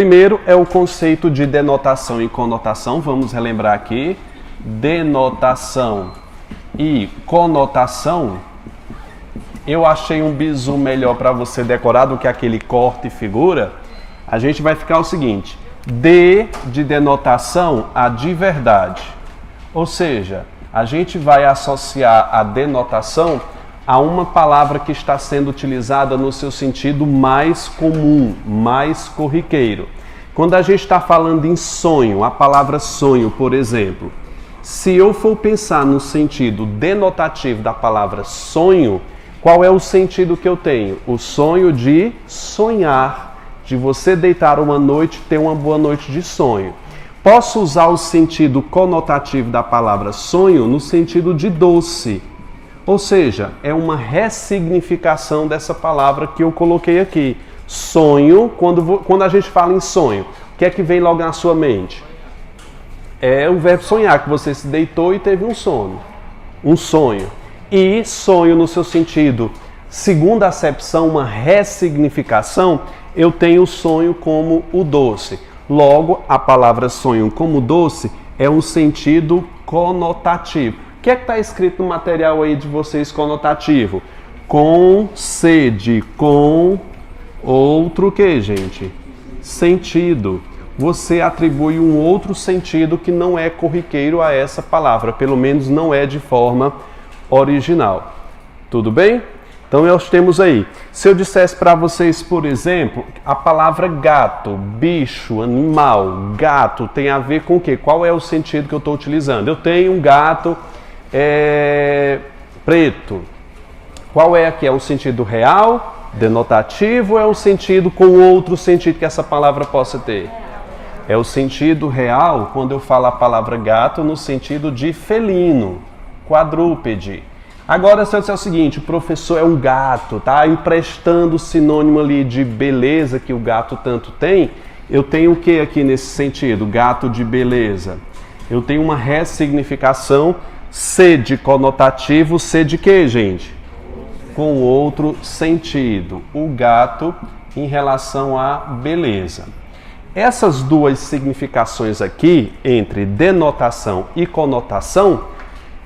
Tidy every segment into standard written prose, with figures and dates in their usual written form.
Primeiro é o conceito de denotação e conotação. Vamos relembrar aqui. Denotação e conotação. Eu achei um bizu melhor para você decorar do que aquele corte e figura. A gente vai ficar o seguinte. D de denotação, a de verdade. Ou seja, a gente vai associar a denotação a uma palavra que está sendo utilizada no seu sentido mais comum, mais corriqueiro. Quando a gente está falando em sonho, a palavra sonho, por exemplo, se eu for pensar no sentido denotativo da palavra sonho, qual é o sentido que eu tenho? O sonho de sonhar, de você deitar uma noite e ter uma boa noite de sonho. Posso usar o sentido conotativo da palavra sonho no sentido de doce. Ou seja, é uma ressignificação dessa palavra que eu coloquei aqui. Sonho, quando a gente fala em sonho, o que é que vem logo na sua mente? É o verbo sonhar, que você se deitou e teve um sono. Um sonho. E sonho no seu sentido, segundo a acepção, uma ressignificação, eu tenho o sonho como o doce. Logo, a palavra sonho como doce é um sentido conotativo. O que é que está escrito no material aí de vocês conotativo? Com sede, com outro que, gente? Sentido. Você atribui um outro sentido que não é corriqueiro a essa palavra, pelo menos não é de forma original. Tudo bem? Então nós temos aí, se eu dissesse para vocês, por exemplo, a palavra gato, bicho, animal, gato, tem a ver com o quê? Qual é o sentido que eu estou utilizando? Eu tenho um gato preto. Qual é aqui? É um sentido real, denotativo, ou é um sentido com outro sentido que essa palavra possa ter? É o sentido real quando eu falo a palavra gato no sentido de felino, quadrúpede. Agora, se eu disser o seguinte, o professor é um gato, tá emprestando o sinônimo ali de beleza que o gato tanto tem, eu tenho o que aqui nesse sentido? Gato de beleza. Eu tenho uma ressignificação, C de conotativo, C de quê, gente? Com outro sentido. O gato em relação à beleza. Essas duas significações aqui, entre denotação e conotação,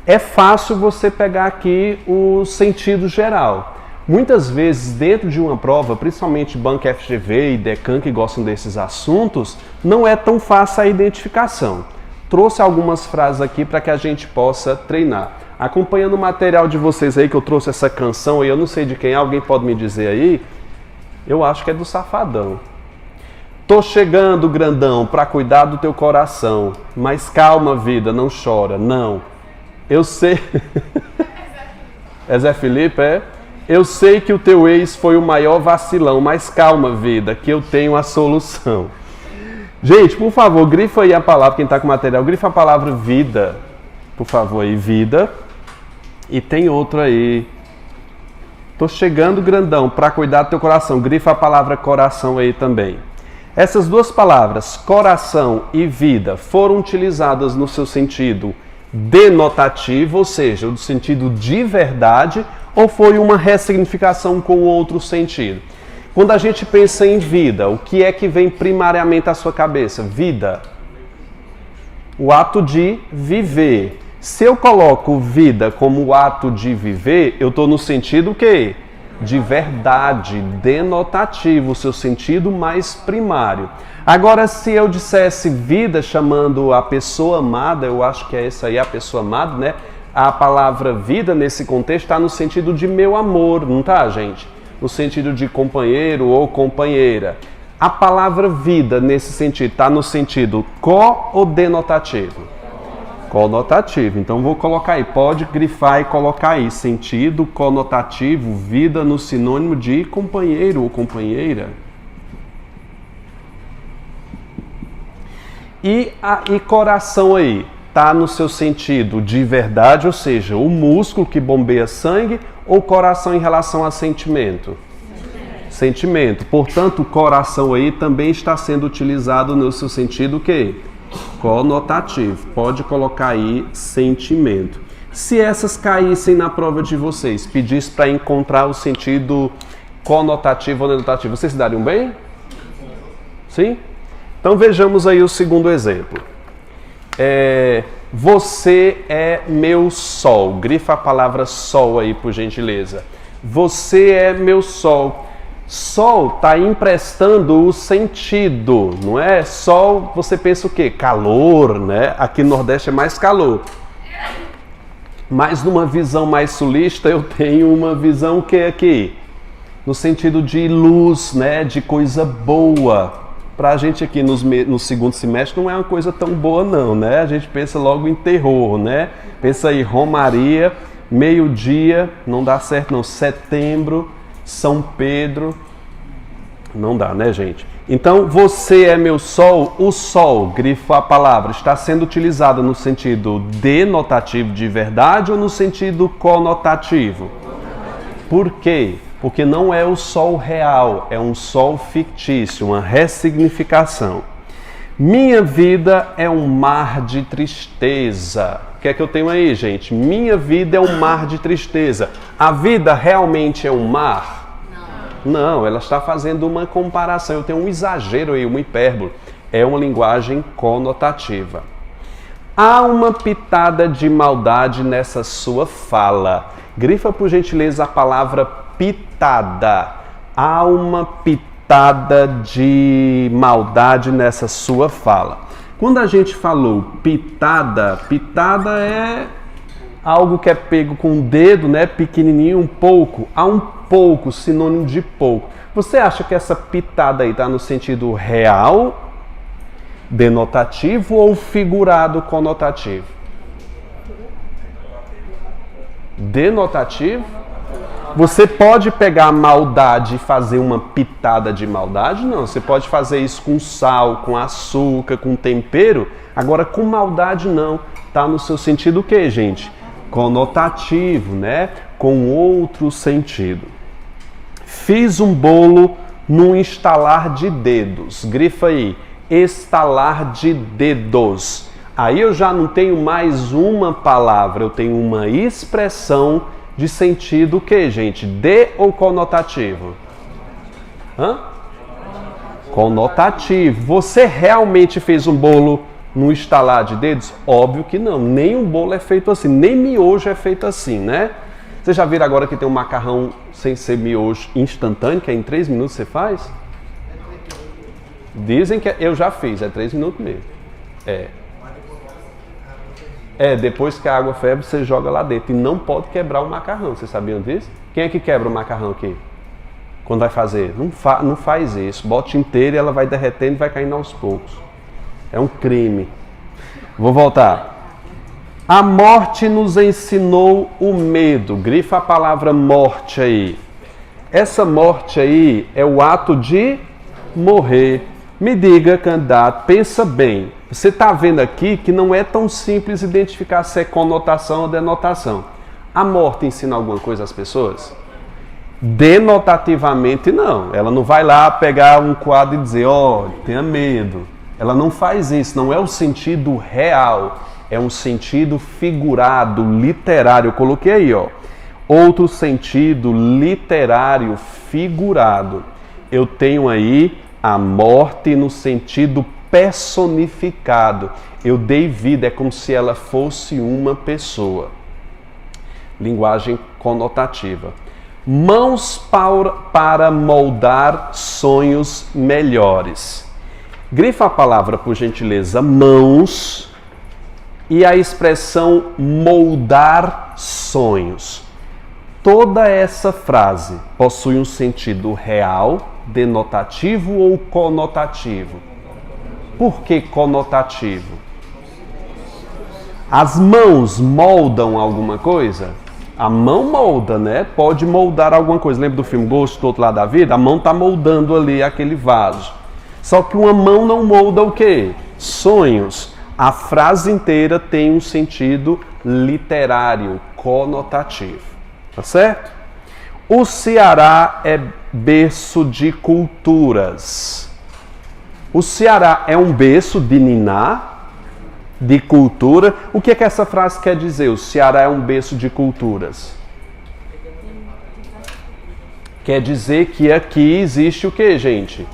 é fácil você pegar aqui o sentido geral. Muitas vezes, dentro de uma prova, principalmente Banca FGV e Decam, que gostam desses assuntos, não é tão fácil a identificação. Trouxe algumas frases aqui para que a gente possa treinar. Acompanhando o material de vocês aí, que eu trouxe essa canção aí, eu não sei de quem, alguém pode me dizer aí? Eu acho que é do Safadão. Tô chegando, grandão, para cuidar do teu coração, mas calma, vida, não chora, não. Eu sei... É Zé Felipe, é? Eu sei que o teu ex foi o maior vacilão, mas calma, vida, que eu tenho a solução. Gente, por favor, grifa aí a palavra, quem está com material, grifa a palavra vida. Por favor, aí, vida. E tem outro aí. Tô chegando, grandão, para cuidar do teu coração. Grifa a palavra coração aí também. Essas duas palavras, coração e vida, foram utilizadas no seu sentido denotativo, ou seja, no sentido de verdade, ou foi uma ressignificação com outro sentido? Quando a gente pensa em vida, o que é que vem primariamente à sua cabeça? Vida. O ato de viver. Se eu coloco vida como o ato de viver, eu estou no sentido o quê? De verdade, denotativo, o seu sentido mais primário. Agora, se eu dissesse vida chamando a pessoa amada, eu acho que é essa aí, a pessoa amada, né? A palavra vida nesse contexto está no sentido de meu amor, não tá, gente? No sentido de companheiro ou companheira. A palavra vida nesse sentido está no sentido co ou denotativo? Conotativo. Então vou colocar aí, pode grifar e colocar aí, sentido conotativo, vida no sinônimo de companheiro ou companheira. E coração aí, tá no seu sentido de verdade, ou seja, o músculo que bombeia sangue, ou coração em relação a sentimento? Sentimento. Portanto, o coração aí também está sendo utilizado no seu sentido o quê? Conotativo. Pode colocar aí sentimento. Se essas caíssem na prova de vocês, pedisse para encontrar o sentido conotativo ou denotativo, vocês se dariam bem? Sim? Então vejamos aí o segundo exemplo. Você é meu sol. Grifa a palavra sol aí, por gentileza. Você é meu sol. Sol está emprestando o sentido, não é? Sol, você pensa o quê? Calor, né? Aqui no Nordeste é mais calor. Mas numa visão mais sulista, eu tenho uma visão que é aqui, no sentido de luz, né? De coisa boa. Para a gente aqui no segundo semestre não é uma coisa tão boa não, né? A gente pensa logo em terror, né? Pensa aí, Romaria, meio-dia, não dá certo não, setembro, São Pedro, não dá, né, gente? Então, você é meu sol, o sol, grifa a palavra, está sendo utilizada no sentido denotativo de verdade ou no sentido conotativo? Por quê? Porque não é o sol real, é um sol fictício, uma ressignificação. Minha vida é um mar de tristeza. O que é que eu tenho aí, gente? Minha vida é um mar de tristeza. A vida realmente é um mar? Não, ela está fazendo uma comparação. Eu tenho um exagero aí, uma hipérbole. É uma linguagem conotativa. Há uma pitada de maldade nessa sua fala. Grifa, por gentileza, a palavra pitada. Há uma pitada de maldade nessa sua fala. Quando a gente falou pitada, pitada é algo que é pego com o dedo, né, pequenininho, um pouco. Há um pouco, sinônimo de pouco. Você acha que essa pitada aí está no sentido real, denotativo ou figurado, conotativo? Denotativo? Você pode pegar a maldade e fazer uma pitada de maldade? Não, você pode fazer isso com sal, com açúcar, com tempero. Agora, com maldade não. Tá no seu sentido o quê, gente? Conotativo, né? Com outro sentido. Fiz um bolo num estalar de dedos. Grifa aí, estalar de dedos. Aí eu já não tenho mais uma palavra, eu tenho uma expressão de sentido o que, gente? De ou conotativo? Conotativo. Você realmente fez um bolo no estalar de dedos? Óbvio que não. Nem um bolo é feito assim. Nem miojo é feito assim, né? Vocês já viram agora que tem um macarrão sem ser miojo instantâneo, que é em 3 minutos você faz? Dizem que eu já fiz, é 3 minutos mesmo. Depois que a água ferve, você joga lá dentro. E não pode quebrar o macarrão, vocês sabiam disso? Quem é que quebra o macarrão aqui? Quando vai fazer? Não faz isso. Bote inteiro e ela vai derretendo e vai caindo aos poucos. É um crime. Vou voltar. A morte nos ensinou o medo. Grifa a palavra morte aí. Essa morte aí é o ato de morrer. Me diga, candidato, pensa bem. Você está vendo aqui que não é tão simples identificar se é conotação ou denotação. A morte ensina alguma coisa às pessoas? Denotativamente não. Ela não vai lá pegar um quadro e dizer, tenha medo. Ela não faz isso, não é o sentido real. É um sentido figurado, literário. Eu coloquei aí, outro sentido literário figurado. Eu tenho aí a morte no sentido personificado. Eu dei vida, é como se ela fosse uma pessoa. Linguagem conotativa. Mãos para moldar sonhos melhores. Grifa a palavra, por gentileza, mãos, e a expressão moldar sonhos. Toda essa frase possui um sentido real, denotativo ou conotativo? Por que conotativo? As mãos moldam alguma coisa? A mão molda, né? Pode moldar alguma coisa. Lembra do filme Gosto do Outro Lado da Vida? A mão está moldando ali aquele vaso. Só que uma mão não molda o quê? Sonhos. A frase inteira tem um sentido literário, conotativo. Tá certo? O Ceará é berço de culturas. O Ceará é um berço de niná, de cultura. O que é que essa frase quer dizer? O Ceará é um berço de culturas. Quer dizer que aqui existe o que, gente?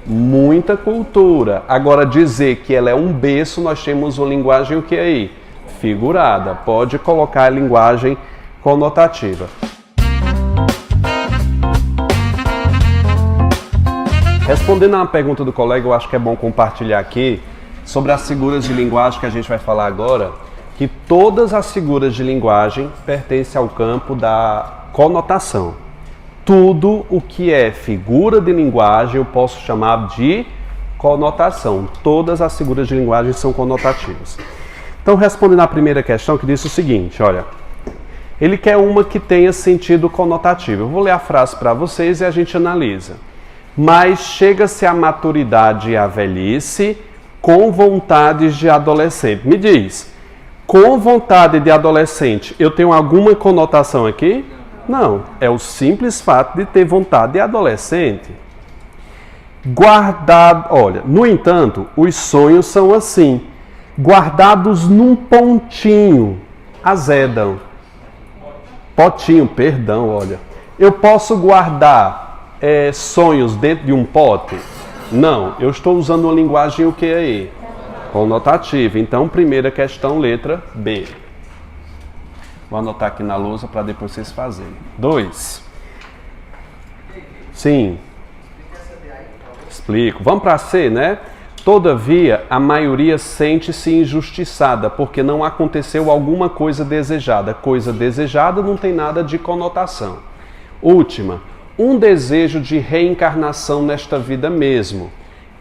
Muita cultura. Agora, dizer que ela é um berço, nós temos uma linguagem o que aí? Figurada. Pode colocar a linguagem conotativa. Respondendo a uma pergunta do colega, eu acho que é bom compartilhar aqui sobre as figuras de linguagem que a gente vai falar agora, que todas as figuras de linguagem pertencem ao campo da conotação. Tudo o que é figura de linguagem eu posso chamar de conotação. Todas as figuras de linguagem são conotativas. Então, respondendo à primeira questão, que diz o seguinte, olha, ele quer uma que tenha sentido conotativo. Eu vou ler a frase para vocês e a gente analisa. Mas chega-se à maturidade e à velhice com vontades de adolescente. Me diz, com vontade de adolescente, eu tenho alguma conotação aqui? Não, é o simples fato de ter vontade de adolescente. Guardado, olha, no entanto, os sonhos são assim, guardados num pontinho, azedam. Potinho, perdão, olha. Eu posso guardar sonhos dentro de um pote? Não, eu estou usando uma linguagem o que aí? Conotativa. Então, primeira questão, letra B. Vou anotar aqui na lousa para depois vocês fazerem. 2. Sim. Explico. Vamos para C, né? Todavia, a maioria sente-se injustiçada porque não aconteceu alguma coisa desejada. Coisa desejada não tem nada de conotação. Última. Um desejo de reencarnação nesta vida mesmo,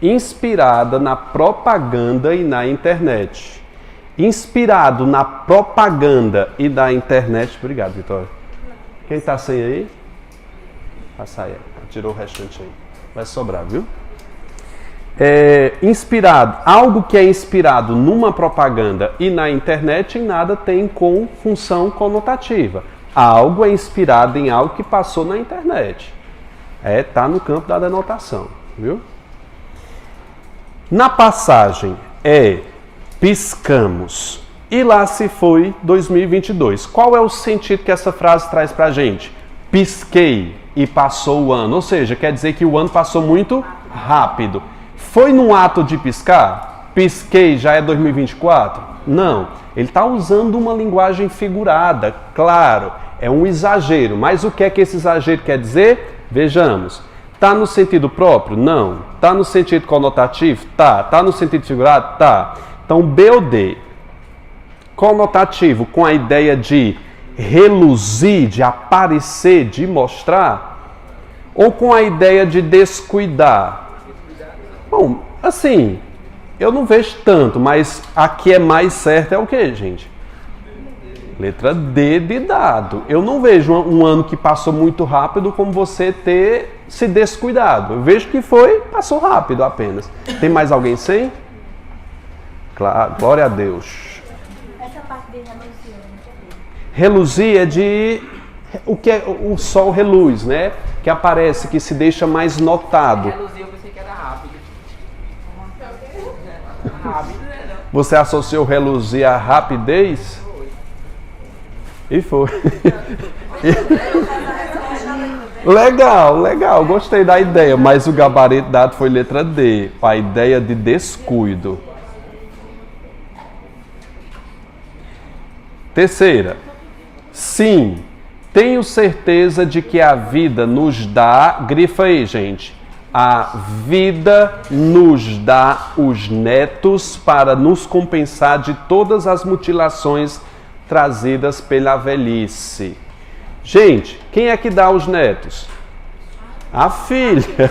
inspirada na propaganda e na internet. Inspirado na propaganda e na internet. Obrigado, Vitória. Quem está sem aí? Passa aí. Tirou o restante aí. Vai sobrar, viu? Inspirado. Algo que é inspirado numa propaganda e na internet em nada tem com função conotativa. Algo é inspirado em algo que passou na internet. Tá no campo da denotação, viu? Na passagem piscamos e lá se foi 2022. Qual é o sentido que essa frase traz pra gente? Pisquei e passou o ano. Ou seja, quer dizer que o ano passou muito rápido. Foi num ato de piscar? Pisquei, já é 2024? Não. Ele está usando uma linguagem figurada, claro, é um exagero. Mas o que é que esse exagero quer dizer? Vejamos. Está no sentido próprio? Não. Está no sentido conotativo? Tá. Está no sentido figurado? Tá. Então, B ou D? Conotativo com a ideia de reluzir, de aparecer, de mostrar? Ou com a ideia de descuidar? Bom, assim, eu não vejo tanto, mas aqui é mais certo é o que, gente? Letra D de dado. Eu não vejo um ano que passou muito rápido como você ter se descuidado. Eu vejo que passou rápido apenas. Tem mais alguém sem? Claro, glória a Deus. Essa parte de reluzir, reluzir é de o que é o sol reluz, né? Que aparece, que se deixa mais notado. Reluzir, eu pensei que era rápido. Rápido, né? Você associou reluzir à rapidez? E foi. Legal, gostei da ideia, mas o gabarito dado foi letra D, a ideia de descuido. Terceira, sim, tenho certeza de que a vida nos dá, grifa aí, gente, a vida nos dá os netos para nos compensar de todas as mutilações trazidas pela velhice. Gente, quem é que dá os netos? A filha.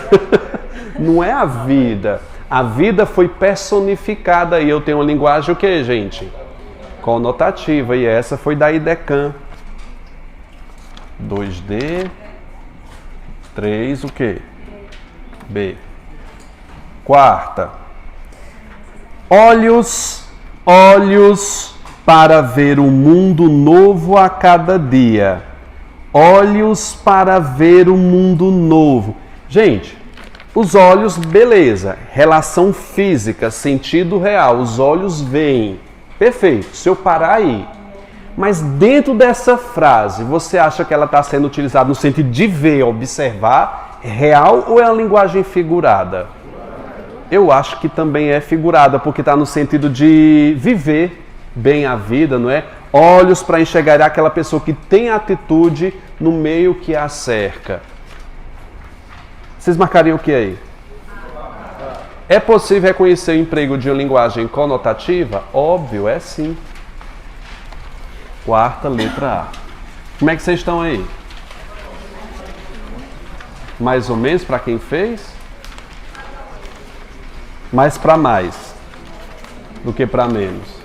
Não é a vida. A vida foi personificada e eu tenho uma linguagem o que, gente? Conotativa. E essa foi da IDECAM. 2D. 3, o que? B. Quarta. Olhos para ver um mundo novo a cada dia. Olhos para ver um mundo novo. Gente, os olhos, beleza. Relação física, sentido real. Os olhos veem. Perfeito. Se eu parar aí. Mas dentro dessa frase, você acha que ela está sendo utilizada no sentido de ver, observar, real ou é uma linguagem figurada? Eu acho que também é figurada, porque está no sentido de viver bem a vida, não é? Olhos para enxergar aquela pessoa que tem atitude no meio que a cerca. Vocês marcariam o que aí? É possível reconhecer o emprego de uma linguagem conotativa? Óbvio, é sim. Quarta letra A. Como é que vocês estão aí? Mais ou menos para quem fez? Mais para mais do que para menos.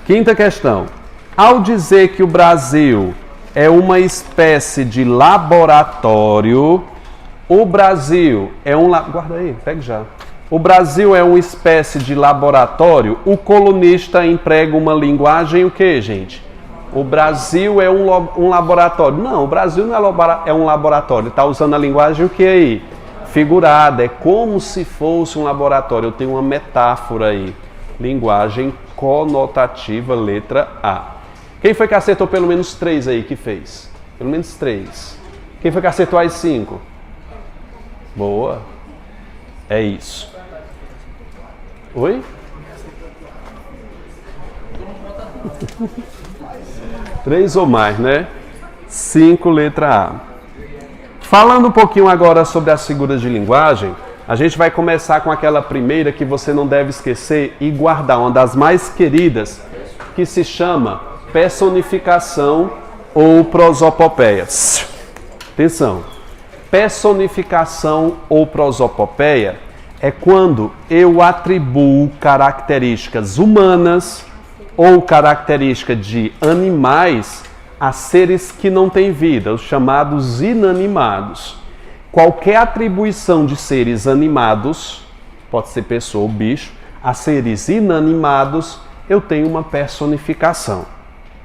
Quinta questão. Ao dizer que o Brasil é uma espécie de laboratório, o Brasil é um... Guarda aí, pega já. O Brasil é uma espécie de laboratório, o colunista emprega uma linguagem o quê, gente? O Brasil é um laboratório. Não, o Brasil não é um laboratório. Está usando a linguagem o que aí? Figurada. É como se fosse um laboratório. Eu tenho uma metáfora aí. Linguagem conotativa, letra A. Quem foi que acertou pelo menos 3 aí que fez? Pelo menos 3. Quem foi que acertou as 5? Boa. É isso. Oi? Três ou mais, né? 5, letra A. Falando um pouquinho agora sobre as figuras de linguagem, a gente vai começar com aquela primeira que você não deve esquecer e guardar, uma das mais queridas, que se chama personificação ou prosopopeia. Atenção. Personificação ou prosopopeia é quando eu atribuo características humanas ou característica de animais a seres que não têm vida, os chamados inanimados. Qualquer atribuição de seres animados, pode ser pessoa ou bicho, a seres inanimados, eu tenho uma personificação.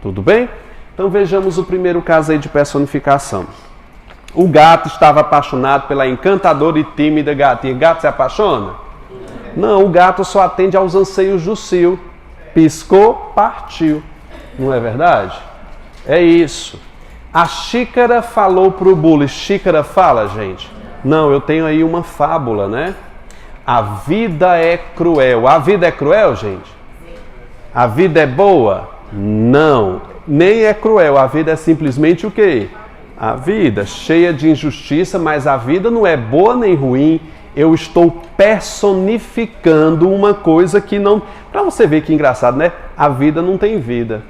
Tudo bem? Então vejamos o primeiro caso aí de personificação. O gato estava apaixonado pela encantadora e tímida gatinha. Gato se apaixona? Não, o gato só atende aos anseios do cio. Piscou, partiu. Não é verdade? É isso. A xícara falou para o bule. Xícara fala, gente? Não, eu tenho aí uma fábula, né? A vida é cruel. A vida é cruel, gente? A vida é boa? Não. Nem é cruel. A vida é simplesmente o quê? A vida cheia de injustiça, mas a vida não é boa nem ruim. Eu estou personificando uma coisa que não... Para você ver que engraçado, né? A vida não tem vida.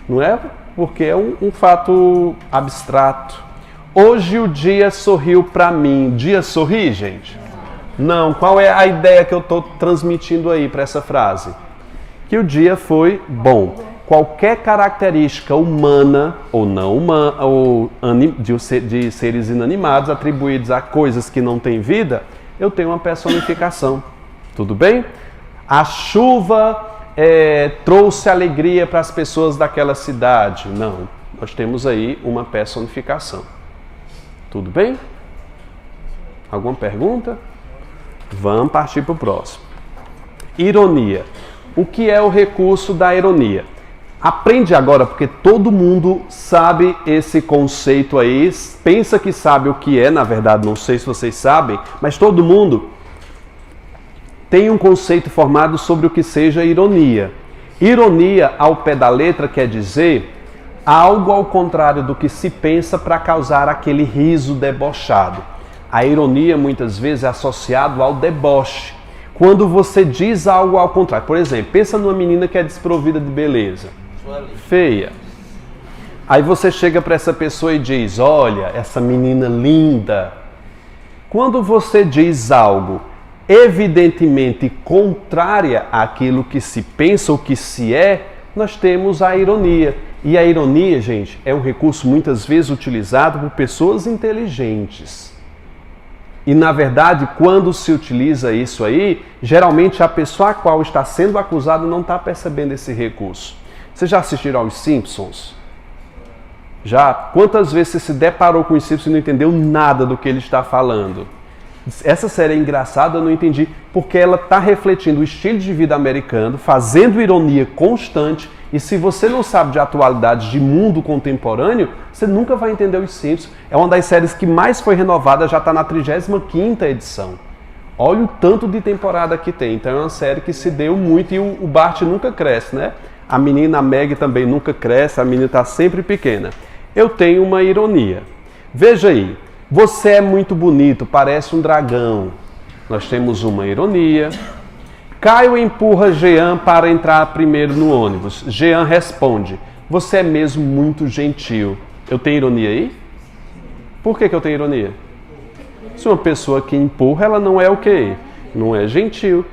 Não é? Porque é um fato abstrato. Hoje o dia sorriu para mim. O dia sorri, gente? Não. Qual é a ideia que eu estou transmitindo aí para essa frase? Que o dia foi bom. Qualquer característica humana ou não humana, ou de seres inanimados atribuídos a coisas que não têm vida, eu tenho uma personificação. Tudo bem? A chuva trouxe alegria para as pessoas daquela cidade. Não, nós temos aí uma personificação. Tudo bem? Alguma pergunta? Vamos partir para o próximo. Ironia. O que é o recurso da ironia? Aprende agora, porque todo mundo sabe esse conceito aí, pensa que sabe o que é, na verdade não sei se vocês sabem, mas todo mundo tem um conceito formado sobre o que seja ironia. Ironia, ao pé da letra, quer dizer algo ao contrário do que se pensa para causar aquele riso debochado. A ironia muitas vezes é associado ao deboche. Quando você diz algo ao contrário, por exemplo, pensa numa menina que é desprovida de beleza. Feia. Aí você chega para essa pessoa e diz, olha, essa menina linda. Quando você diz algo evidentemente contrária àquilo que se pensa ou que se é, nós temos a ironia. E a ironia, gente, é um recurso muitas vezes utilizado por pessoas inteligentes. E na verdade, quando se utiliza isso aí, geralmente a pessoa a qual está sendo acusada não está percebendo esse recurso. Vocês já assistiram aos Simpsons? Já? Quantas vezes você se deparou com os Simpsons e não entendeu nada do que ele está falando? Essa série é engraçada, eu não entendi, porque ela está refletindo o estilo de vida americano, fazendo ironia constante, e se você não sabe de atualidades de mundo contemporâneo, você nunca vai entender os Simpsons. É uma das séries que mais foi renovada, já está na 35ª edição. Olha o tanto de temporada que tem. Então é uma série que se deu muito e o Bart nunca cresce, né? A menina, a Meg, também nunca cresce, a menina está sempre pequena. Eu tenho uma ironia. Veja aí, você é muito bonito, parece um dragão. Nós temos uma ironia. Caio empurra Jean para entrar primeiro no ônibus. Jean responde, você é mesmo muito gentil. Eu tenho ironia aí? Por que eu tenho ironia? Se uma pessoa que empurra, ela não é o quê? Não é gentil.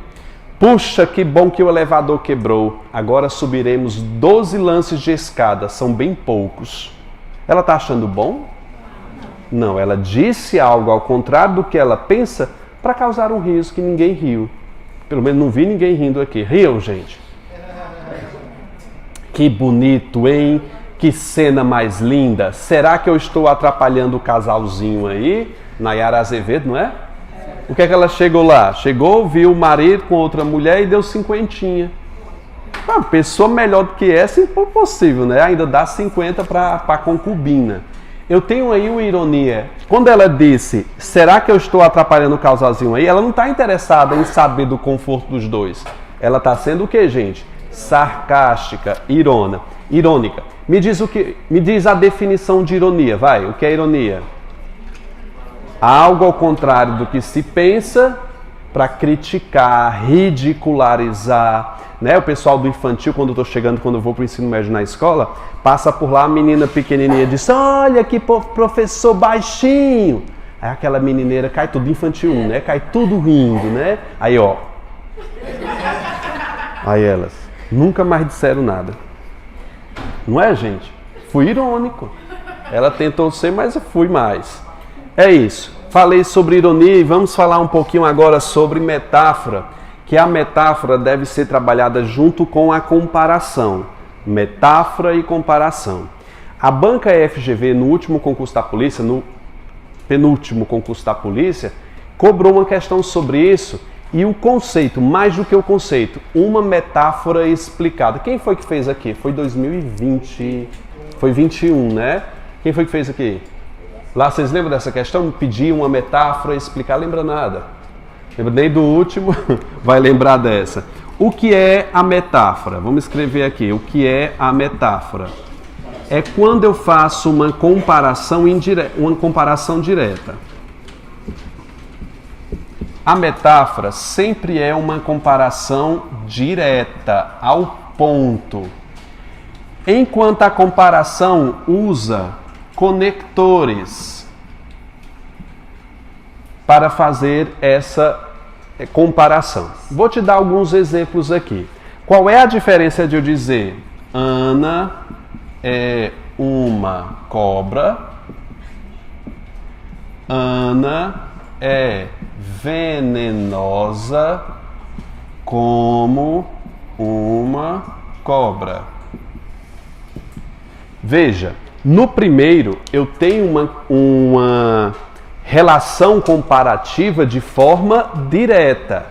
Puxa, que bom que o elevador quebrou. Agora subiremos 12 lances de escada. São bem poucos. Ela está achando bom? Não, ela disse algo ao contrário do que ela pensa para causar um riso que ninguém riu. Pelo menos não vi ninguém rindo aqui. Riam, gente. Que bonito, hein? Que cena mais linda. Será que eu estou atrapalhando o casalzinho aí? Nayara Azevedo, não é? O que é que ela chegou lá? Chegou, viu o marido com outra mulher e deu 50. Uma pessoa melhor do que essa, impossível, né? Ainda dá 50 para a concubina. Eu tenho aí uma ironia. Quando ela disse, será que eu estou atrapalhando o casalzinho aí? Ela não está interessada em saber do conforto dos dois. Ela está sendo o que, gente? Sarcástica, irônica. Me diz a definição de ironia, vai. O que é ironia? Algo ao contrário do que se pensa para criticar, ridicularizar, né? O pessoal do infantil, quando eu estou chegando, quando eu vou para o ensino médio na escola, passa por lá, a menina pequenininha diz, olha que professor baixinho. Aí aquela menineira cai tudo, infantil 1, né? Cai tudo rindo, né? Aí, ó. Aí elas nunca mais disseram nada. Não é, gente? Fui irônico. Ela tentou ser, mas eu fui mais. É isso. Falei sobre ironia e vamos falar um pouquinho agora sobre metáfora, que a metáfora deve ser trabalhada junto com a comparação. Metáfora e comparação. A banca FGV, no último concurso da polícia, no penúltimo concurso da polícia, cobrou uma questão sobre isso e o conceito, mais do que o conceito, uma metáfora explicada. Quem foi que fez aqui? Foi 2020, foi 21, né? Quem foi que fez aqui? Lá, vocês lembram dessa questão? Pedir uma metáfora, explicar, lembra nada. Lembra nem do último, vai lembrar dessa. O que é a metáfora? Vamos escrever aqui. O que é a metáfora? É quando eu faço uma comparação direta. A metáfora sempre é uma comparação direta, ao ponto. Enquanto a comparação usa conectores para fazer essa comparação. Vou te dar alguns exemplos aqui. Qual é a diferença de eu dizer Ana é uma cobra, Ana é venenosa como uma cobra? Veja, no primeiro, eu tenho uma relação comparativa de forma direta.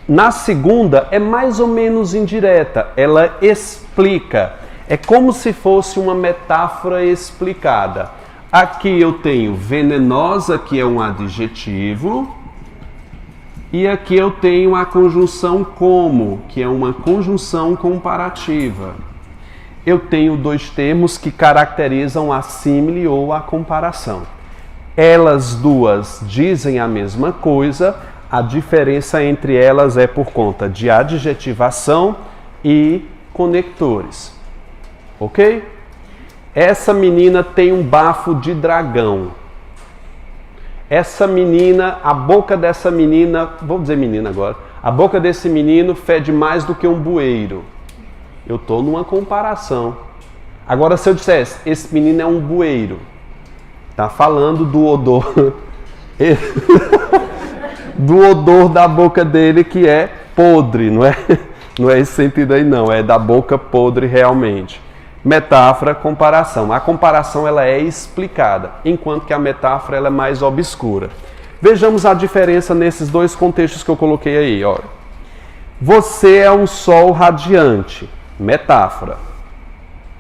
Na segunda, é mais ou menos indireta. Ela explica. É como se fosse uma metáfora explicada. Aqui eu tenho venenosa, que é um adjetivo. E aqui eu tenho a conjunção como, que é uma conjunção comparativa. Eu tenho dois termos que caracterizam a símile ou a comparação. Elas duas dizem a mesma coisa, a diferença entre elas é por conta de adjetivação e conectores. Ok? Essa menina tem um bafo de dragão. Essa menina, a boca dessa menina, vou dizer menina agora, a boca desse menino fede mais do que um bueiro. Eu estou numa comparação. Agora, se eu dissesse, esse menino é um bueiro, está falando do odor, do odor da boca dele que é podre, não é? Não é esse sentido aí não, é da boca podre realmente. Metáfora, comparação. A comparação ela é explicada, enquanto que a metáfora ela é mais obscura. Vejamos a diferença nesses dois contextos que eu coloquei aí. Ó. Você é um sol radiante. Metáfora.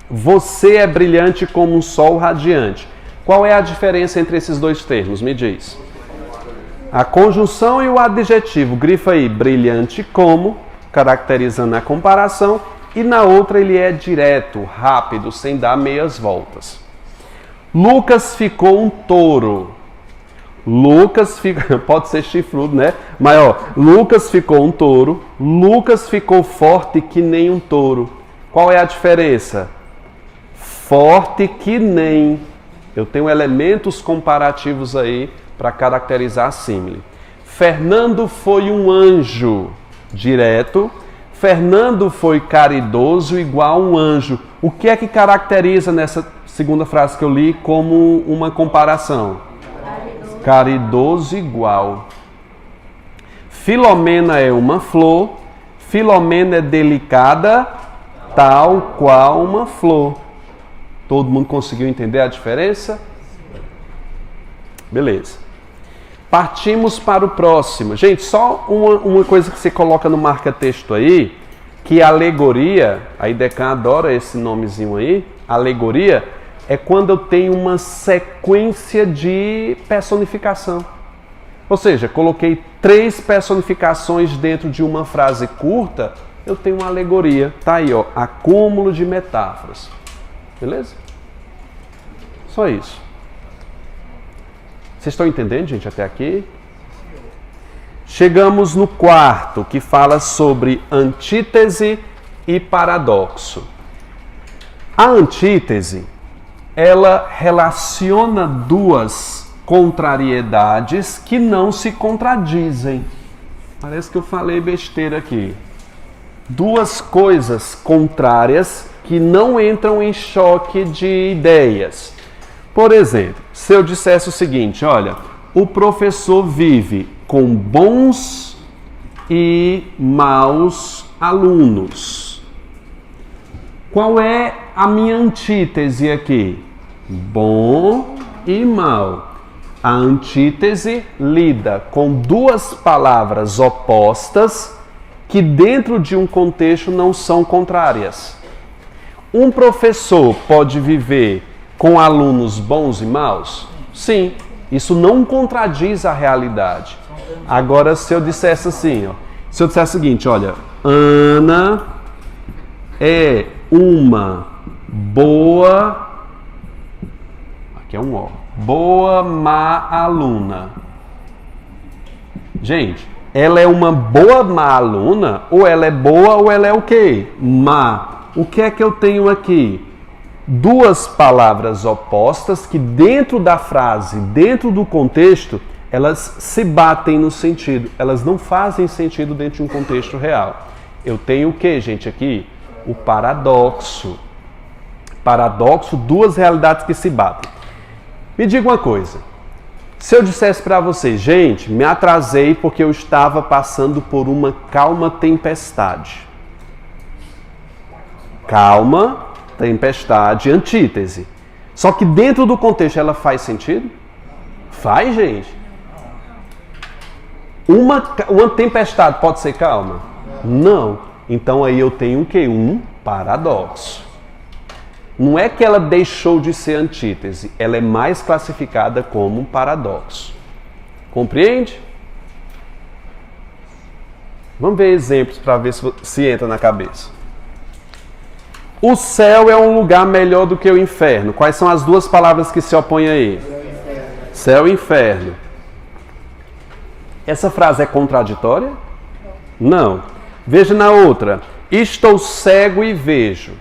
Você é brilhante como um sol radiante. Qual é a diferença entre esses dois termos? Me diz. A conjunção e o adjetivo. Grifa aí, brilhante como, caracterizando a comparação. E na outra ele é direto, rápido, sem dar meias voltas. Lucas ficou um touro. Lucas ficou, pode ser chifrudo, né? Mas ó, Lucas ficou um touro. Lucas ficou forte que nem um touro. Qual é a diferença? Forte que nem. Eu tenho elementos comparativos aí para caracterizar a símile. Fernando foi um anjo. Direto. Fernando foi caridoso igual um anjo. O que é que caracteriza nessa segunda frase que eu li como uma comparação? Caridoso igual. Filomena é uma flor. Filomena é delicada, tal qual uma flor. Todo mundo conseguiu entender a diferença? Beleza. Partimos para o próximo. Gente, só uma coisa que você coloca no marca-texto aí, que alegoria, a IDECAN adora esse nomezinho aí, alegoria, é quando eu tenho uma sequência de personificação. Ou seja, coloquei 3 personificações dentro de uma frase curta, eu tenho uma alegoria. Tá aí, ó, acúmulo de metáforas. Beleza? Só isso. Vocês estão entendendo, gente, até aqui? Chegamos no quarto, que fala sobre antítese e paradoxo. A antítese, ela relaciona duas contrariedades que não se contradizem. Parece que eu falei besteira aqui. Duas coisas contrárias que não entram em choque de ideias. Por exemplo, se eu dissesse o seguinte, olha, o professor vive com bons e maus alunos. Qual é a minha antítese aqui? Bom e mal. A antítese lida com duas palavras opostas que dentro de um contexto não são contrárias. Um professor pode viver com alunos bons e maus? Sim, isso não contradiz a realidade. Agora, se eu dissesse assim, ó, se eu dissesse o seguinte, olha, Ana é uma boa, aqui é um ó, boa má aluna. Gente, ela é uma boa má aluna, ou ela é boa ou ela é o quê? Má. O que é que eu tenho aqui? Duas palavras opostas que dentro da frase, dentro do contexto, elas se batem no sentido. Elas não fazem sentido dentro de um contexto real. Eu tenho o que, gente, aqui? O paradoxo. Paradoxo, duas realidades que se batem. Me diga uma coisa. Se eu dissesse para vocês, gente, me atrasei porque eu estava passando por uma calma tempestade. Calma tempestade, antítese. Só que dentro do contexto ela faz sentido? Faz, gente. Uma tempestade pode ser calma? Não. Então aí eu tenho o quê? Um paradoxo. Não é que ela deixou de ser antítese, ela é mais classificada como um paradoxo. Compreende? Vamos ver exemplos para ver se entra na cabeça. O céu é um lugar melhor do que o inferno. Quais são as duas palavras que se opõem aí? Céu e inferno. Essa frase é contraditória? Não. Veja na outra. Estou cego e vejo.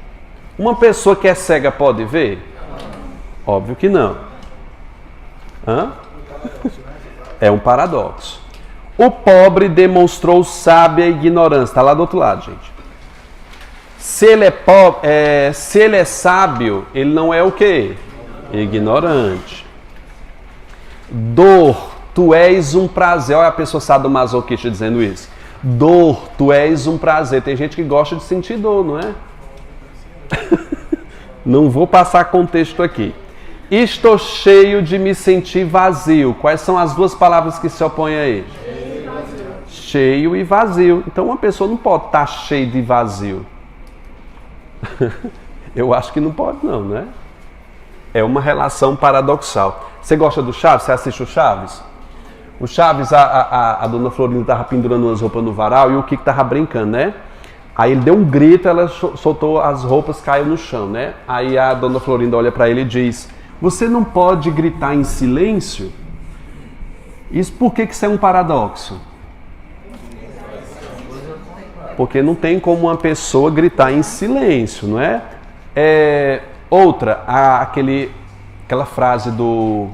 Uma pessoa que é cega pode ver? Óbvio que não. Hã? É um paradoxo. O pobre demonstrou sábia ignorância. Está lá do outro lado, gente. Se ele se ele é sábio, ele não é o quê? Ignorante. Dor, tu és um prazer. Olha a pessoa sadomasoquista dizendo isso. Dor, tu és um prazer. Tem gente que gosta de sentir dor, não é? Não vou passar contexto aqui. Estou cheio de me sentir vazio. Quais são as duas palavras que se opõem aí? Cheio e vazio. Então uma pessoa não pode estar cheia de vazio. Eu acho que não pode não, né? É uma relação paradoxal. Você gosta do Chaves? Você assiste o Chaves? O Chaves, a dona Florinda estava pendurando umas roupas no varal e o Kiko estava brincando, né? Aí ele deu um grito, ela soltou as roupas, caiu no chão, né? Aí a dona Florinda olha para ele e diz: você não pode gritar em silêncio? Isso por que isso é um paradoxo? Porque não tem como uma pessoa gritar em silêncio, não é? Outra, aquela frase do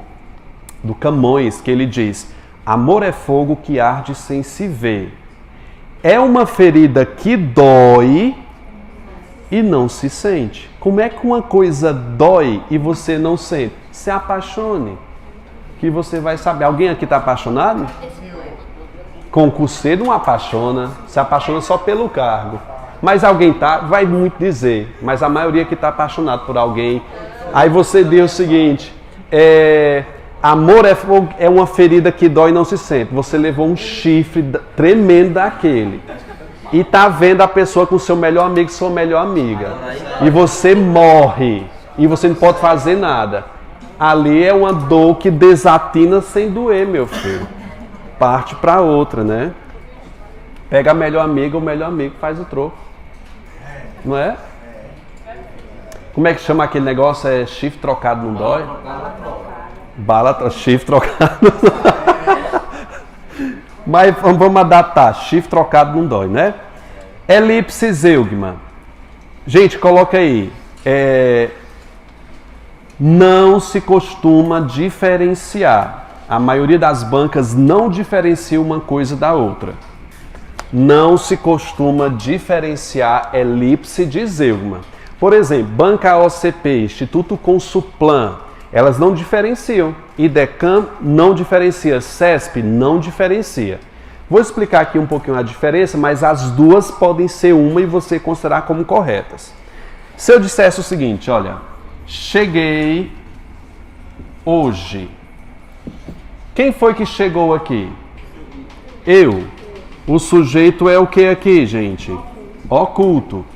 Camões, que ele diz: amor é fogo que arde sem se ver. É uma ferida que dói e não se sente. Como é que uma coisa dói e você não sente? Se apaixone, que você vai saber. Alguém aqui está apaixonado? Concurseiro não apaixona, se apaixona só pelo cargo. Mas alguém vai muito dizer, mas a maioria que está apaixonado por alguém. Aí você diz o seguinte: amor é uma ferida que dói e não se sente. Você levou um chifre tremendo daquele. E tá vendo a pessoa com seu melhor amigo, sua melhor amiga. E você morre. E você não pode fazer nada. Ali é uma dor que desatina sem doer, meu filho. Parte para outra, né? Pega a melhor amiga, o melhor amigo faz o troco. Não é? Como é que chama aquele negócio? É chifre trocado não dói? Chifre trocado. Mas vamos adaptar. Chifre trocado não dói, né? Elipse zeugma. Gente, coloca aí. Não se costuma diferenciar. A maioria das bancas não diferencia uma coisa da outra. Não se costuma diferenciar elipse de zeugma. Por exemplo, Banca OCP, Instituto Consuplan, elas não diferenciam. IDECAM não diferencia. CESP não diferencia. Vou explicar aqui um pouquinho a diferença, mas as duas podem ser uma e você considerar como corretas. Se eu dissesse o seguinte, olha, cheguei hoje. Quem foi que chegou aqui? Eu. O sujeito é o que aqui, gente? Oculto.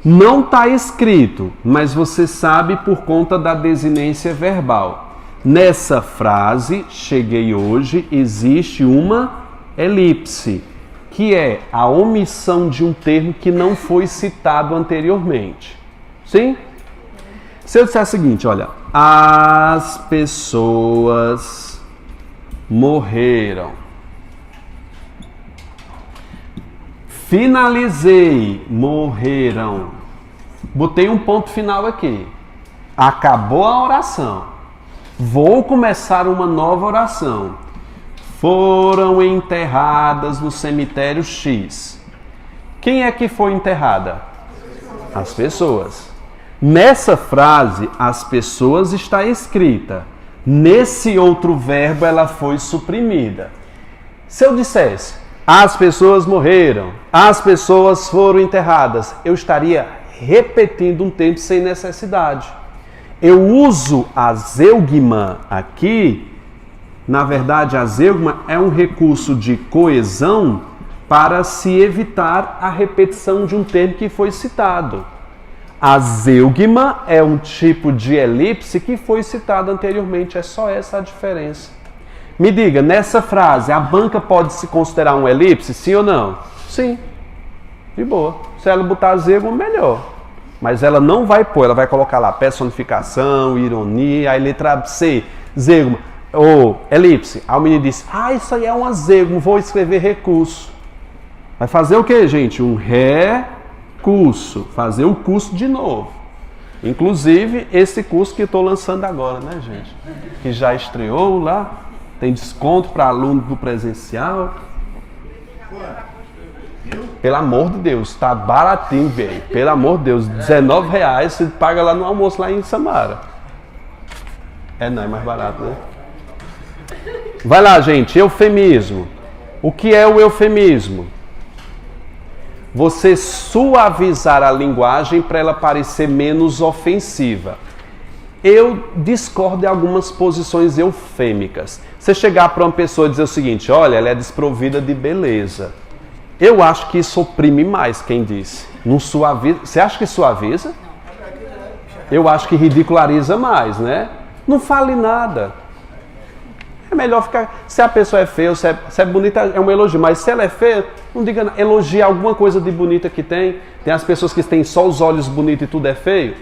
Não está escrito, mas você sabe por conta da desinência verbal. Nessa frase, cheguei hoje, existe uma elipse, que é a omissão de um termo que não foi citado anteriormente. Sim? Se eu disser o seguinte, olha, as pessoas morreram. Finalizei, morreram. Botei um ponto final aqui. Acabou a oração. Vou começar uma nova oração. Foram enterradas no cemitério X. Quem é que foi enterrada? As pessoas. Nessa frase, as pessoas está escrita. Nesse outro verbo, ela foi suprimida. Se eu dissesse, as pessoas morreram, as pessoas foram enterradas, eu estaria repetindo um tempo sem necessidade. Eu uso a zeugma aqui, na verdade a zeugma é um recurso de coesão para se evitar a repetição de um termo que foi citado. A zeugma é um tipo de elipse que foi citado anteriormente, é só essa a diferença. Me diga, nessa frase, a banca pode se considerar um elipse, sim ou não? Sim, de boa. Se ela botar zeugma, melhor. Mas ela não vai pôr, ela vai colocar lá personificação, ironia, aí letra C, zeugma, ou elipse. Aí o menino disse, isso aí é uma zeugma, vou escrever recurso. Vai fazer o que, gente? Um recurso, fazer o curso de novo. Inclusive, esse curso que eu estou lançando agora, né, gente? Que já estreou lá, tem desconto para aluno do presencial. Pelo amor de Deus, tá baratinho, velho. Pelo amor de Deus, R$19 você paga lá no almoço lá em Samara. Não, é mais barato, né? Vai lá, gente, eufemismo. O que é o eufemismo? Você suavizar a linguagem para ela parecer menos ofensiva. Eu discordo de algumas posições eufêmicas. Você chegar para uma pessoa e dizer o seguinte, olha, ela é desprovida de beleza. Eu acho que isso oprime mais quem disse. Não suaviza. Você acha que suaviza? Eu acho que ridiculariza mais, né? Não fale nada. É melhor ficar... Se a pessoa é feia, se é bonita, é um elogio. Mas se ela é feia, não diga nada. Elogia alguma coisa de bonita que tem. Tem as pessoas que têm só os olhos bonitos e tudo é feio.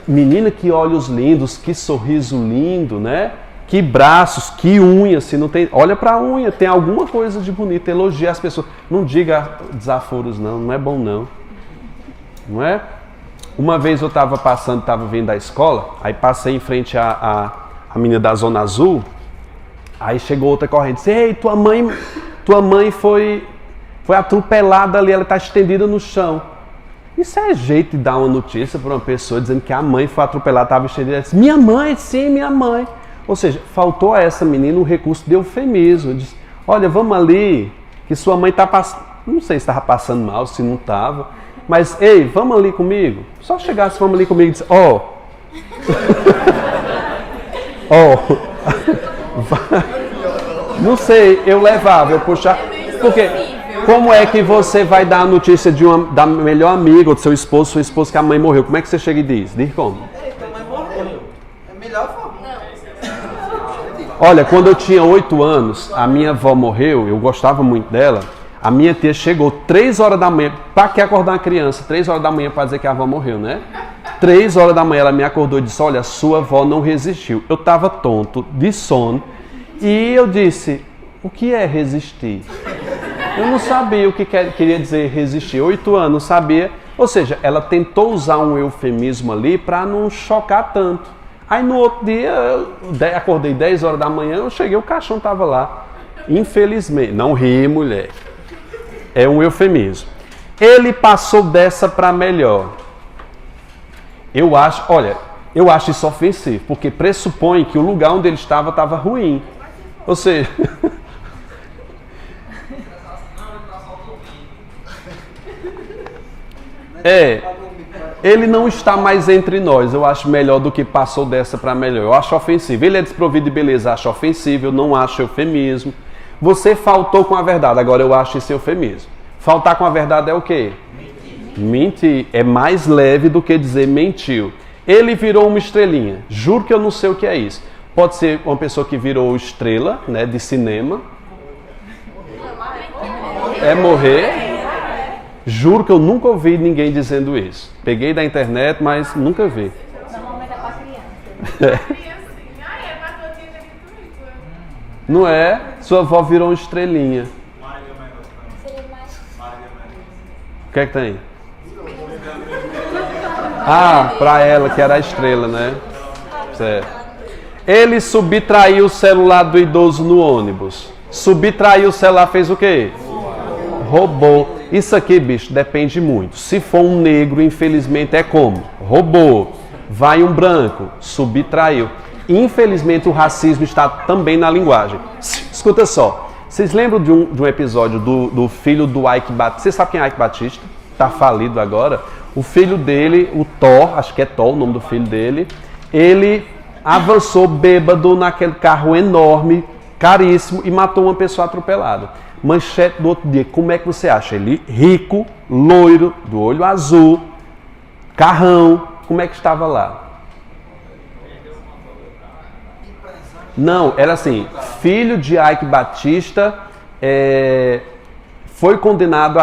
Menina, que olhos lindos, que sorriso lindo, né? Que braços, que unhas, se não tem... Olha pra unha, tem alguma coisa de bonito, elogia as pessoas. Não diga desaforos não, não é bom não. Não é? Uma vez eu estava vindo da escola, aí passei em frente a menina da Zona Azul, aí chegou outra corrente, disse, ei, tua mãe foi atropelada ali, ela está estendida no chão. Isso é jeito de dar uma notícia para uma pessoa dizendo que a mãe foi atropelada, estava estendida. Ela disse, minha mãe, sim, minha mãe. Ou seja, faltou a essa menina um recurso de eufemismo. Disse, olha, vamos ali, que sua mãe está passando, não sei se estava passando mal, se não estava, mas, ei, vamos ali comigo. Só chegasse, vamos ali comigo e disse, não sei, eu levava, eu puxava, porque como é que você vai dar a notícia da melhor amiga ou do seu esposo, sua esposa, que a mãe morreu? Como é que você chega e diz? Diz como? A mãe morreu. É melhor forma. Olha, quando eu tinha 8 anos, a minha avó morreu, eu gostava muito dela, a minha tia chegou 3 horas da manhã, para que acordar uma criança, 3 horas da manhã para dizer que a avó morreu, né? 3 horas da manhã ela me acordou e disse, olha, sua avó não resistiu. Eu estava tonto, de sono, e eu disse, o que é resistir? Eu não sabia o que queria dizer resistir, 8 anos, não sabia. Ou seja, ela tentou usar um eufemismo ali para não chocar tanto. Aí no outro dia, eu acordei 10 horas da manhã, eu cheguei, o caixão estava lá. Infelizmente, não ri, mulher. É um eufemismo. Ele passou dessa para melhor. Eu acho isso ofensivo, porque pressupõe que o lugar onde ele estava ruim. Ou seja... ele não está mais entre nós. Eu acho melhor do que passou dessa para melhor. Eu acho ofensivo. Ele é desprovido de beleza, acho ofensivo. Eu não acho eufemismo. Você faltou com a verdade. Agora eu acho isso eufemismo. Faltar com a verdade é o quê? Mentir. É mais leve do que dizer mentiu. Ele virou uma estrelinha. Juro que eu não sei o que é isso. Pode ser uma pessoa que virou estrela, né, de cinema. É morrer. Juro que eu nunca ouvi ninguém dizendo isso. Peguei da internet, mas nunca vi. Normalmente é pra criança. Não é? Sua avó virou uma estrelinha. O que é que tem? Ah, pra ela, que era a estrela, né? Certo. Ele subtraiu o celular do idoso no ônibus. Subtraiu o celular, fez o quê? Roubou. Isso aqui, bicho, depende muito. Se for um negro, infelizmente é como? Roubou. Vai um branco, subtraiu. Infelizmente o racismo está também na linguagem. Escuta só. Vocês lembram de um episódio do filho do Ike Batista? Você sabe quem é Ike Batista? Está falido agora. O filho dele, o Thor, acho que é Thor o nome do filho dele, ele avançou bêbado naquele carro enorme, caríssimo, e matou uma pessoa atropelada. Manchete do outro dia, como é que você acha? Ele rico, loiro, do olho azul, carrão, como é que estava lá? Não, era assim, filho de Ike Batista, foi condenado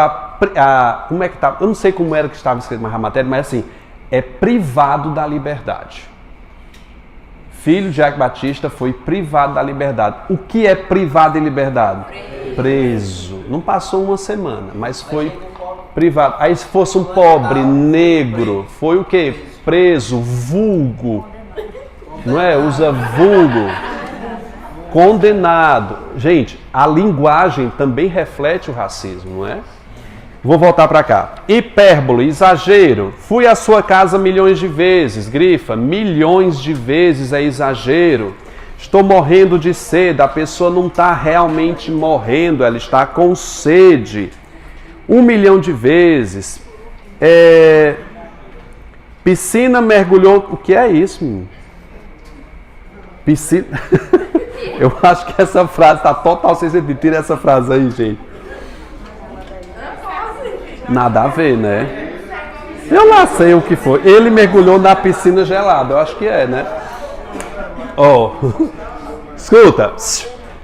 como é que estava? Eu não sei como era que estava escrito na matéria, mas assim, é privado da liberdade. Filho de Ike Batista foi privado da liberdade. O que é privado de liberdade? Preso. Não passou uma semana, mas foi privado. Aí se fosse um pobre, negro, foi o quê? Preso, vulgo. Não é? Usa vulgo. Condenado. Gente, a linguagem também reflete o racismo, não é? Vou voltar para cá. Hipérbole, exagero. Fui à sua casa milhões de vezes. Grifa, milhões de vezes é exagero. Estou morrendo de sede. A pessoa não está realmente morrendo, ela está com sede. 1 milhão de vezes. Piscina mergulhou... O que é isso, menino? Piscina... Eu acho que essa frase está total sem sentido. Tira essa frase aí, gente. Nada a ver, né? Eu lá sei o que foi. Ele mergulhou na piscina gelada. Eu acho que é, né? Escuta,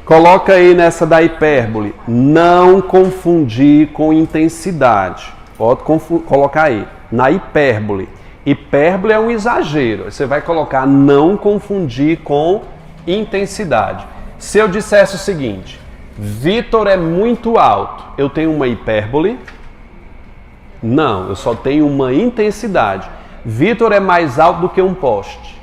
coloca aí nessa da hipérbole. Não confundir com intensidade. Pode colocar aí, na hipérbole. Hipérbole é um exagero. Você vai colocar não confundir com intensidade. Se eu dissesse o seguinte, Vitor é muito alto, eu tenho uma hipérbole? Não, eu só tenho uma intensidade. Vitor é mais alto do que um poste.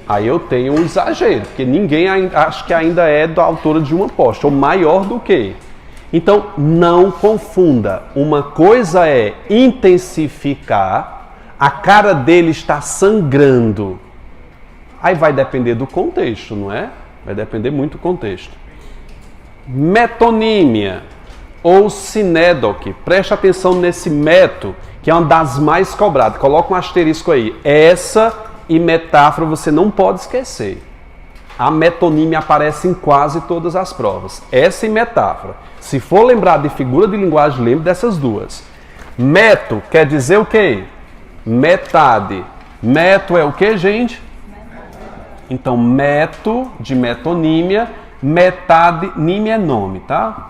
Aí eu tenho um exagero, porque ninguém acha que ainda é da altura de uma poste, ou maior do que. Então, não confunda. Uma coisa é intensificar, a cara dele está sangrando. Aí vai depender do contexto, não é? Vai depender muito do contexto. Metonímia ou sinédoque. Preste atenção nesse meto, que é uma das mais cobradas. Coloca um asterisco aí. Essa e metáfora você não pode esquecer. A metonímia aparece em quase todas as provas. Essa e metáfora. Se for lembrar de figura de linguagem, lembre dessas duas. Meto quer dizer o quê? Metade. Meto é o que, gente? Então, meto de metonímia, metade, nímia é nome, tá?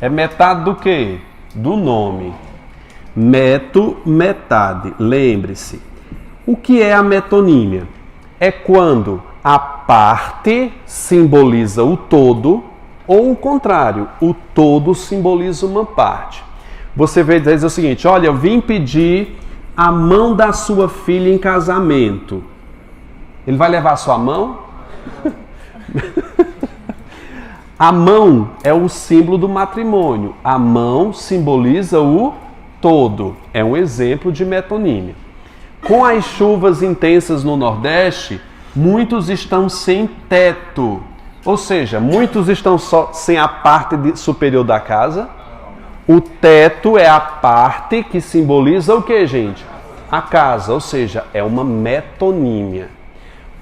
É metade do quê? Do nome. Meto, metade. Lembre-se. O que é a metonímia? É quando a parte simboliza o todo ou o contrário, o todo simboliza uma parte. Você vê dizer o seguinte, olha, eu vim pedir a mão da sua filha em casamento. Ele vai levar a sua mão? A mão é o símbolo do matrimônio. A mão simboliza o todo. É um exemplo de metonímia. Com as chuvas intensas no Nordeste, muitos estão sem teto. Ou seja, muitos estão só sem a parte superior da casa. O teto é a parte que simboliza o que, gente? A casa, ou seja, é uma metonímia.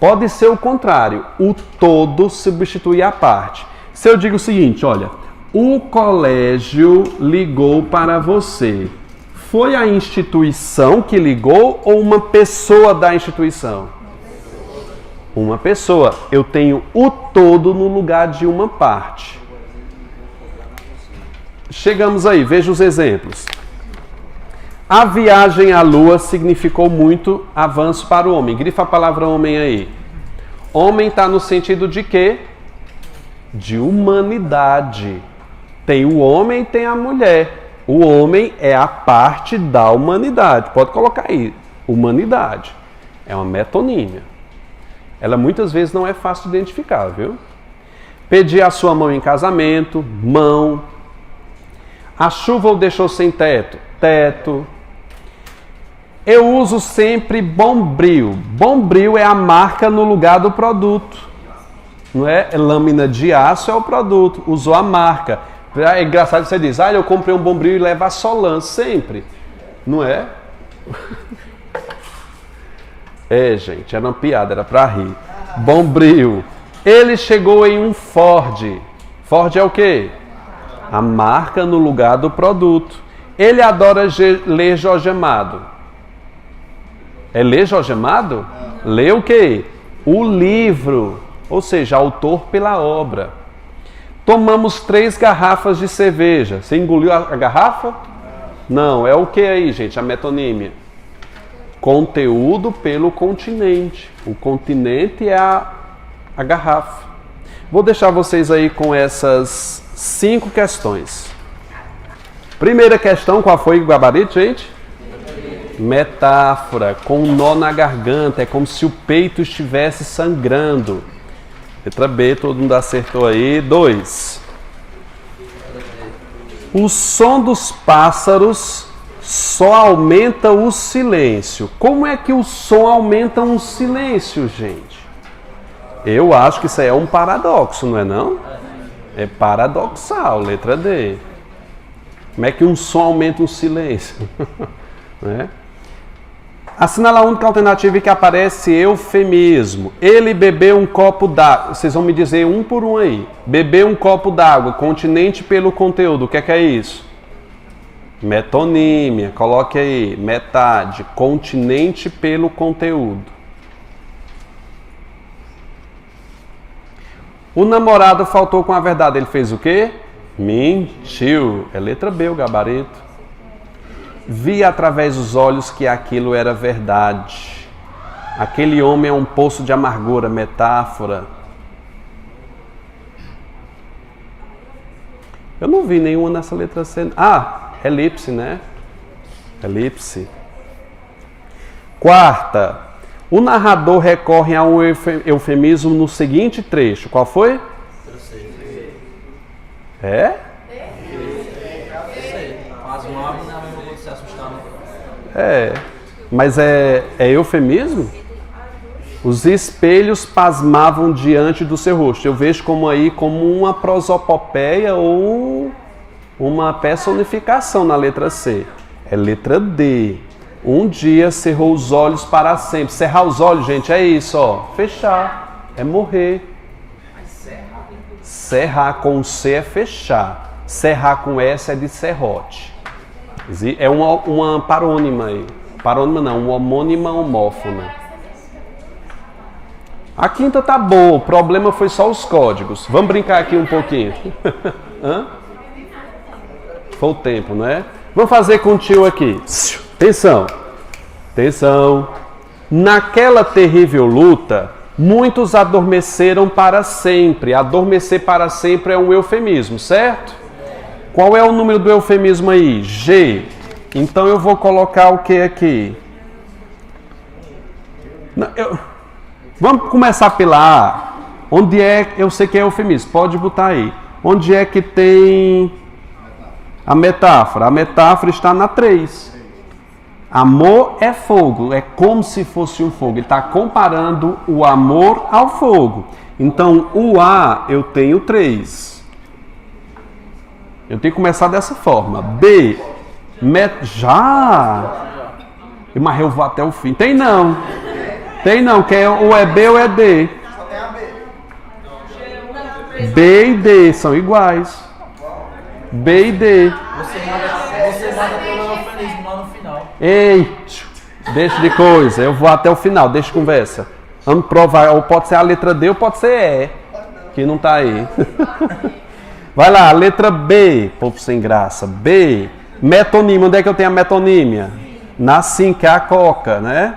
Pode ser o contrário, o todo substitui a parte. Se eu digo o seguinte, olha, o colégio ligou para você. Foi a instituição que ligou ou uma pessoa da instituição? Uma pessoa. Eu tenho o todo no lugar de uma parte. Chegamos aí, veja os exemplos. A viagem à Lua significou muito avanço para o homem. Grifa a palavra homem aí. Homem está no sentido de quê? De humanidade. Tem o homem e tem a mulher. O homem é a parte da humanidade. Pode colocar aí. Humanidade. É uma metonímia. Ela muitas vezes não é fácil de identificar, viu? Pedir a sua mão em casamento. Mão. A chuva o deixou sem teto. Teto. Eu uso sempre Bombril. Bombril é a marca no lugar do produto. Não é? Lâmina de aço é o produto. Usou a marca. É engraçado que você diz, eu comprei um Bombril e levo a Solan sempre. Não é? É, gente, era uma piada, era pra rir. Bombril. Ele chegou em um Ford. Ford é o quê? A marca no lugar do produto. Ele adora ler Jorge Amado. É ler Jorge Amado? Lê o quê? O livro. Ou seja, autor pela obra. Tomamos 3 garrafas de cerveja. Você engoliu a garrafa? Não. É o que aí, gente? A metonímia. Conteúdo pelo continente. O continente é a garrafa. Vou deixar vocês aí com essas 5 questões. Primeira questão, qual foi o gabarito, gente? Metáfora, com um nó na garganta, é como se o peito estivesse sangrando. Letra B, todo mundo acertou aí. 2. O som dos pássaros só aumenta o silêncio. Como é que o som aumenta um silêncio, gente? Eu acho que isso aí é um paradoxo, não é não? É paradoxal, letra D. Como é que um som aumenta um silêncio? Né? Assinala a única alternativa que aparece eufemismo. Ele bebeu um copo d'água. Vocês vão me dizer um por um aí. Bebeu um copo d'água, continente pelo conteúdo. O que é isso? Metonímia. Coloque aí. Metade. Continente pelo conteúdo. O namorado faltou com a verdade. Ele fez o quê? Mentiu. É letra B o gabarito. Vi através dos olhos que aquilo era verdade. Aquele homem é um poço de amargura. Metáfora. Eu não vi nenhuma nessa letra C. Ah, elipse, né? Elipse. Quarta. O narrador recorre a um eufemismo no seguinte trecho. Qual foi? É? É. Mas é eufemismo? Os espelhos pasmavam diante do seu rosto. Eu vejo como aí como uma prosopopeia ou uma personificação na letra C. É letra D. Um dia cerrou os olhos para sempre. Cerrar os olhos, gente, é isso, ó. Fechar. É morrer. Cerrar com C é fechar. Cerrar com S é de serrote. É uma parônima aí. Parônima não, uma homônima homófona. A quinta tá boa, o problema foi só os códigos. Vamos brincar aqui um pouquinho. Hã? Foi o tempo, não é? Vamos fazer com o tio aqui. Atenção. Atenção. Naquela terrível luta, muitos adormeceram para sempre. Adormecer para sempre é um eufemismo, certo? Qual é o número do eufemismo aí? G. Então eu vou colocar o que aqui? Vamos começar pela A. Onde é, eu sei que é eufemismo, pode botar aí. Onde é que tem a metáfora? A metáfora está na 3. Amor é fogo, é como se fosse um fogo. Ele está comparando o amor ao fogo. Então, o A eu tenho 3. Eu tenho que começar dessa forma. B, já. Mas eu vou até o fim. Tem não. Tem não, que é, ou é B ou é D. B e D são iguais. B e D. Você manda pelo eufemismo lá no final. Ei, deixa de coisa. Eu vou até o final, deixa de conversa. Vamos provar. Ou pode ser a letra D ou pode ser E. Que não tá aí. Vai lá, letra B. Povo sem graça. B. Metonímia. Onde é que eu tenho a metonímia? Na 5, que é a coca, né?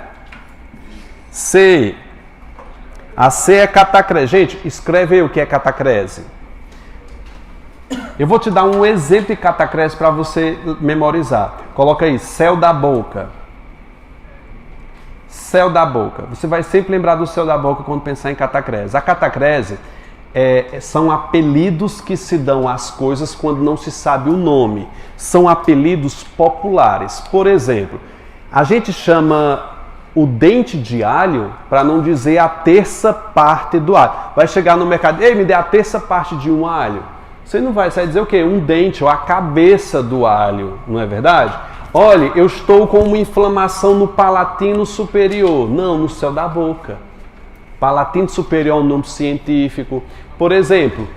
C. A C é catacrese. Gente, escreve aí o que é catacrese. Eu vou te dar um exemplo de catacrese para você memorizar. Coloca aí, céu da boca. Céu da boca. Você vai sempre lembrar do céu da boca quando pensar em catacrese. A catacrese são apelidos que se dão às coisas quando não se sabe o nome. São apelidos populares. Por exemplo, a gente chama o dente de alho para não dizer a terça parte do alho. Vai chegar no mercado, ei, me dê a terça parte de um alho. Você não vai dizer o quê? Um dente ou a cabeça do alho, não é verdade? Olha, eu estou com uma inflamação no palatino superior. Não, no céu da boca. Palatino superior é um nome científico. Por exemplo,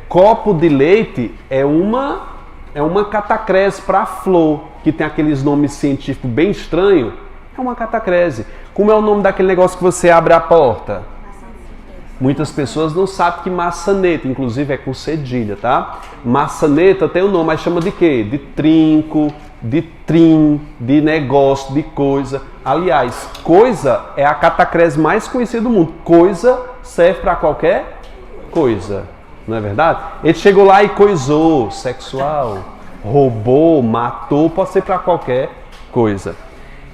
copo de leite é uma catacrese para flor, que tem aqueles nomes científicos bem estranhos. É uma catacrese. Como é o nome daquele negócio que você abre a porta? Muitas pessoas não sabem que maçaneta, inclusive é com cedilha, tá? Maçaneta tem o nome, mas chama de quê? De trinco, de trim, de negócio, de coisa. Aliás, coisa é a catacrese mais conhecida do mundo. Coisa serve para qualquer coisa, não é verdade? Ele chegou lá e coisou, sexual, roubou, matou, pode ser para qualquer coisa.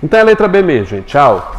Então é a letra B mesmo, gente. Tchau.